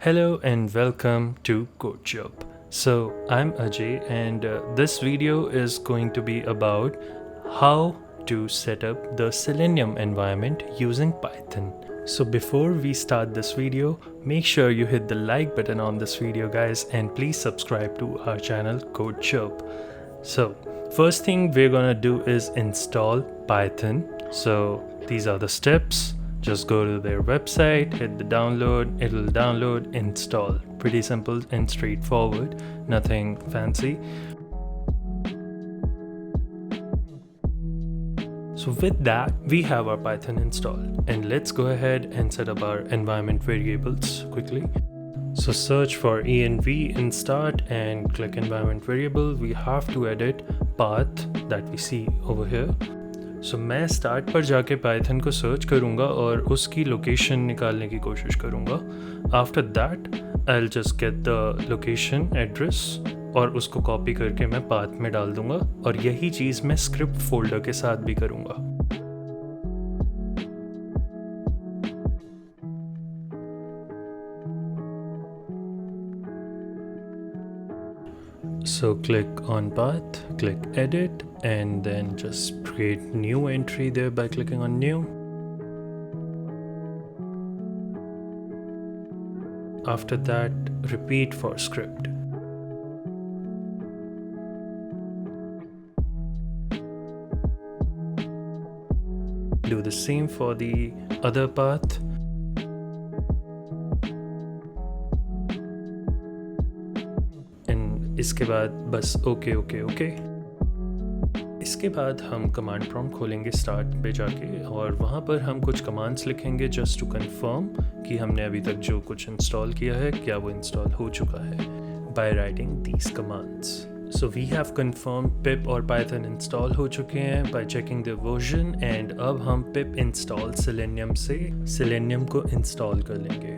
Hello and welcome to CodeChirp. So I'm Ajay and this video is going to be about how to set up the Selenium environment using Python. So before we start this video, make sure you hit the like button on this video guys, and please subscribe to our channel CodeChirp. So first thing we're gonna do is install Python. So these are the steps. Just go to their website, hit the download, it'll download, install. Pretty simple and straightforward, nothing fancy. So with that, we have our Python installed, and let's go ahead and set up our environment variables quickly. So search for env in start and click environment variable. We have to edit path that we see over here. So मैं start पर जाके Python को search करूँगा और उसकी location निकालने की कोशिश करूँगा. After that I will just get the location address और उसको कॉपी करके मैं पाथ में डाल दूँगा, और यही चीज़ मैं स्क्रिप्ट फोल्डर के साथ भी करूँगा. So click on path, click edit, and then just create new entry there by clicking on new. After that, repeat for script. Do the same for the other path. इसके बाद बस okay. इसके बाद हम कमांड प्रॉम्प्ट खोलेंगे start पे जाके, और वहाँ पर हम कुछ कमांड्स लिखेंगे जस्ट टू कंफर्म कि हमने अभी तक जो कुछ इंस्टॉल किया है क्या वो इंस्टॉल हो चुका है, by writing these commands. So we have confirm pip और पाइथन इंस्टॉल हो चुके हैं by checking the version, and अब हम पिप इंस्टॉल सेलेनियम से सेलेनियम को इंस्टॉल कर लेंगे.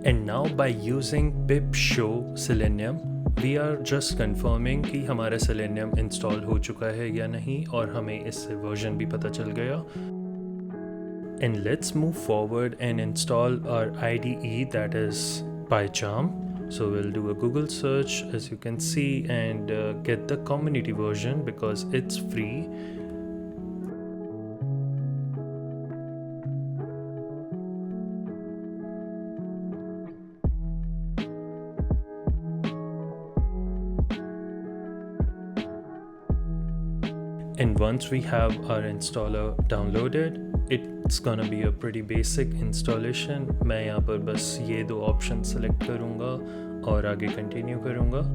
And now by using pip show selenium, we are just confirming कि हमारा selenium install हो चुका है या नहीं, और हमें इससे version भी पता चल गया. And let's move forward and install our IDE, that is PyCharm. So we'll do a Google search as you can see, and get the community version because it's free. And once we have our installer downloaded, it's gonna be a pretty basic installation. मैं यहाँ पर बस ये दो option select करूँगा और आगे continue करूँगा.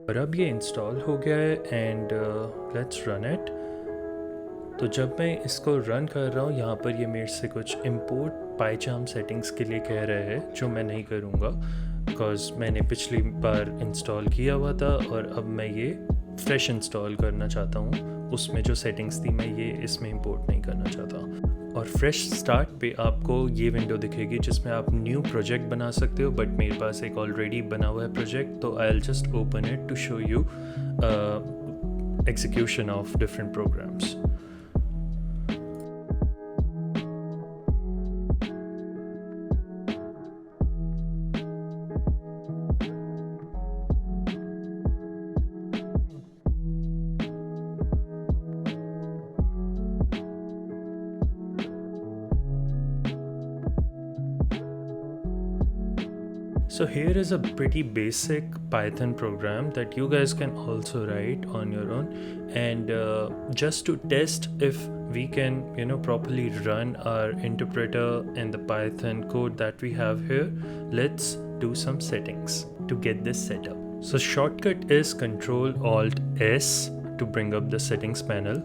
और अब ये इंस्टॉल हो गया है, एंड लेट्स रन इट. तो जब मैं इसको रन कर रहा हूँ, यहाँ पर ये मेरे से कुछ इंपोर्ट पाइचार्म सेटिंग्स के लिए कह रहे हैं, जो मैं नहीं करूँगा बिकॉज मैंने पिछली बार इंस्टॉल किया हुआ था, और अब मैं ये फ्रेश इंस्टॉल करना चाहता हूँ. उसमें जो सेटिंग्स थी मैं ये इसमें इंपोर्ट नहीं करना चाहता. और फ्रेश स्टार्ट पे आपको ये विंडो दिखेगी जिसमें आप न्यू प्रोजेक्ट बना सकते हो, बट मेरे पास एक ऑलरेडी बना हुआ है प्रोजेक्ट, तो I will just open it to show you execution of different programs. So here is a pretty basic Python program that you guys can also write on your own, and just to test if we can properly run our interpreter and the Python code that we have here, let's do some settings to get this set up. So shortcut is Ctrl Alt S to bring up the settings panel.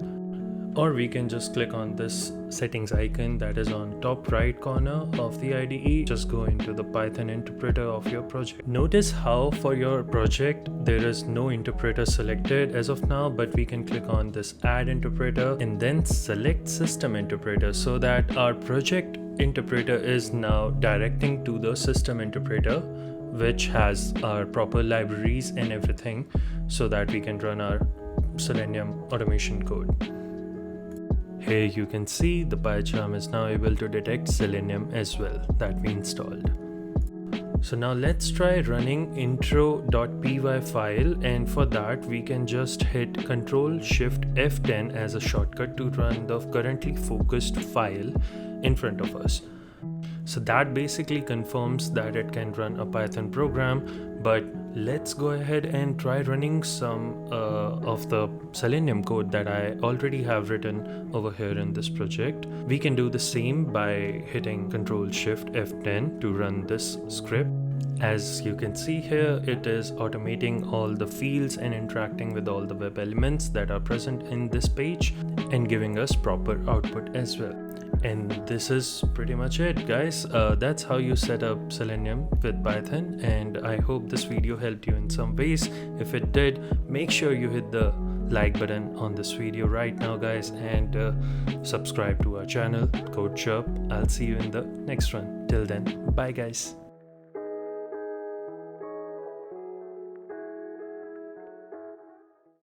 or we can just click on this settings icon that is on top right corner of the IDE. Just go into the Python interpreter of your project. Notice how for your project there is no interpreter selected as of now, but we can click on this add interpreter and then select system interpreter, so that our project interpreter is now directing to the system interpreter, which has our proper libraries and everything, so that we can run our Selenium automation code. Here you can see the PyCharm is now able to detect Selenium as well that we installed. So now let's try running intro.py file, and for that we can just hit Ctrl+Shift+F10 as a shortcut to run the currently focused file in front of us. So that basically confirms that it can run a Python program, but let's go ahead and try running some of the Selenium code that I already have written over here in this project. We can do the same by hitting Ctrl+Shift+F10 to run this script. As you can see here, it is automating all the fields and interacting with all the web elements that are present in this page and giving us proper output as well. And this is pretty much it, guys. That's how you set up Selenium with Python, and I hope this video helped you in some ways. If it did, make sure you hit the like button on this video right now, guys, and subscribe to our channel CodeChirp. I'll see you in the next one. Till then, bye guys.